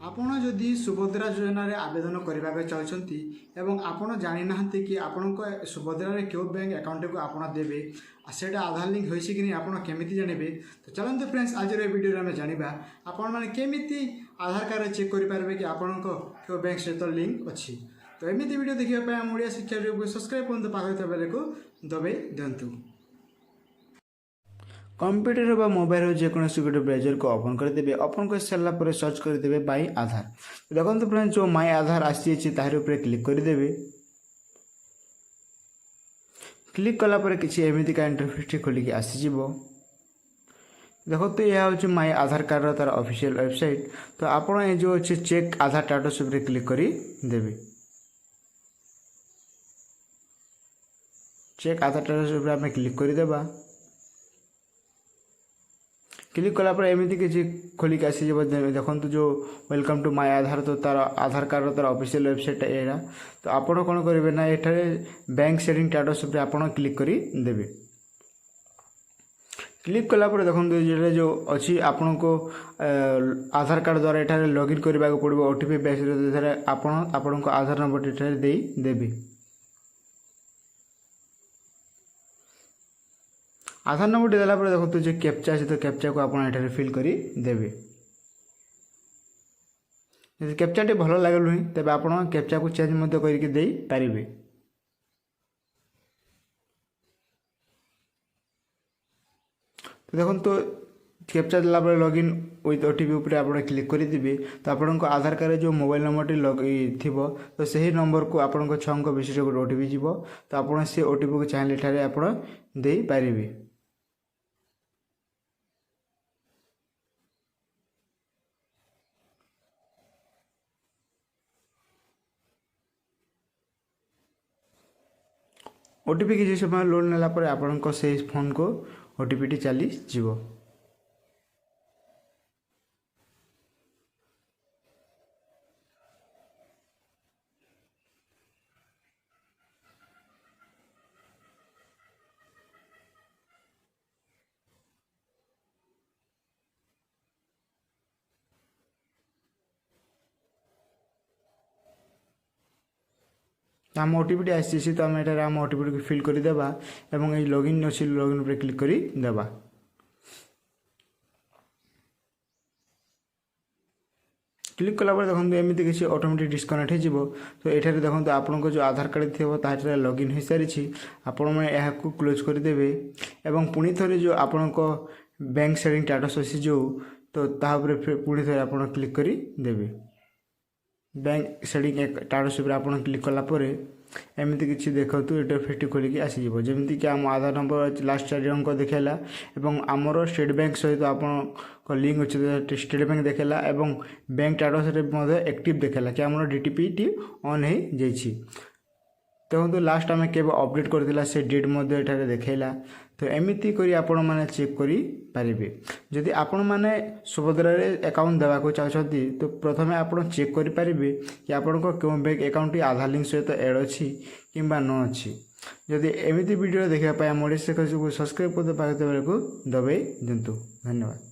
ଆପଣ ଯଦି ସୁଭଦ୍ରା ଯୋଜନାରେ ଆବେଦନ କରିବାକୁ ଚାହୁଁଛନ୍ତି ଏବଂ ଆପଣ ଜାଣିନାହାନ୍ତି କି ଆପଣଙ୍କ ସୁଭଦ୍ରାରେ କେଉଁ ବ୍ୟାଙ୍କ ଆକାଉଣ୍ଟକୁ ଆପଣ ଦେବେ ସେଇଟା ଆଧାର ଲିଙ୍କ ହୋଇଛି କି ନାହିଁ ଆପଣ କେମିତି ଜାଣିବେ। ତ ଚାଲନ୍ତୁ ଫ୍ରେଣ୍ଡସ୍, ଆଜିର ଏ ଭିଡ଼ିଓରେ ଆମେ ଜାଣିବା ଆପଣମାନେ କେମିତି ଆଧାର କାର୍ଡ଼ରେ ଚେକ୍ କରିପାରିବେ କି ଆପଣଙ୍କ କେଉଁ ବ୍ୟାଙ୍କ ସହିତ ଲିଙ୍କ ଅଛି। ତ ଏମିତି ଭିଡ଼ିଓ ଦେଖିବା ପାଇଁ ଆମ ଓଡ଼ିଆ ଶିକ୍ଷା ୟୁଟ୍ୟୁବକୁ ସବସ୍କ୍ରାଇବ୍ କରନ୍ତୁ, ପାଖରେ ଥିବା ବେଲକୁ ଦବାଇ ଦିଅନ୍ତୁ। कंप्यूटर बा मोबाइल जेकोसी गोटे ब्राउजर को ओपन करदे। ओपन कर सारा पर सर्च करदे माई आधार। देखो फ्रेंड्स, जो माई आधार आसी तार उपर क्लिक करदे। क्लिक कलापर किसी एमती का इंटरफेस खोलिक आसीज। देखो तो यह हूँ माई आधार कार्ड तार ऑफिशियल वेबसाइट। तो आपड़ ये जो अच्छे चेक आधार स्टेटस उपर क्लिक करदे। चेक आधार स्टेटस उपर आम क्लिक करदेबा। क्लिक कलापर एमती किसी खोलिक आसी देखो जो वेलकम टू माई आधार। तो तार आधार कार्ड तार ऑफिशियल वेबसाइट यहाँ। तो आपड़ कौन करेंगे ना ये बैंक सेटिंग स्टेटस उपर आप क्लिक करदे। क्लिक कलापर देखो जो अच्छी आपण को आधार कार्ड द्वारा ये लॉगिन करने को पड़ो। ओटीपी बेस आपण आधार नंबर ये देवी। आधार नंबर देला देखो जो कैप्चा अच्छे तो कैप्चा को आप फिल करदे। यदि कैप्चा टी भल लगे तेज आप कैप्चा को चेंज करके पारे। तो देखो तो कैप्चा देला लॉगिन विथ ओटीपी उपर आप क्लिक करदे। तो आपन आधार कार्ड जो मोबाइल नंबर टी थी तो सही नंबर को आपन 6 अंक विशिष्ट गोटे ओटीपी जीव। तो आप से ओटीपी को चाहिए आप पारे। ओटीपी किसी समय लोड नेला पर आपन से फोन को ओटीपी टी चली जीवो। आम ओटीपी टी आसी तो आम आम ओटीपी को फिल करदेबा एवं ये लॉगिन अच्छी लॉगिन पर क्लिक करदेबा। क्लिक कलापर देखो एमती किसी ऑटोमेटिक डिस्कनेक्ट हो। तो ये देखो आपन जो आधार कार्ड थी तार लॉगिन हो सारी आपण मैंने क्लोज करदे। एवं पुणी थे जो आपण बैंक सेटिंग स्टेटस अच्छी जो तो पुणी थे आप क्लिक करदे। बैंक सेटिंग स्टेटस उपर आप क्लिक कलापर एमती किसी देखो इंटरफेस खोलिक आसीज। जमीक कि आम आधार नंबर लास्ट 4 अंक देखेला एवं आमर स्टेट बैंक सहित आप लिंक अच्छे स्टेट बैंक देखेला एवं बैंक स्टेटस एक्टिव देखेला कि आम डीटीपी टी ऑन हो जाइए। देखो लास्ट आम के अपडेट करथिला से डेट ये देखेला। तो एमती करी आपण माने चेक करी पारिबे। जदि आपण माने सुभद्रा रे अकाउंट देवा को चाहछथि तो प्रथमे आपण चेक करि पारिबे कि आपण को केउ बैंक अकाउंट आधार लिंक सहित ऐड अछि किंबा न अछि। जदि एमती वीडियो देखिबा पय हम ओडिसा को सब्सक्राइब करते पाके को दबाई दिंतु। धन्यवाद।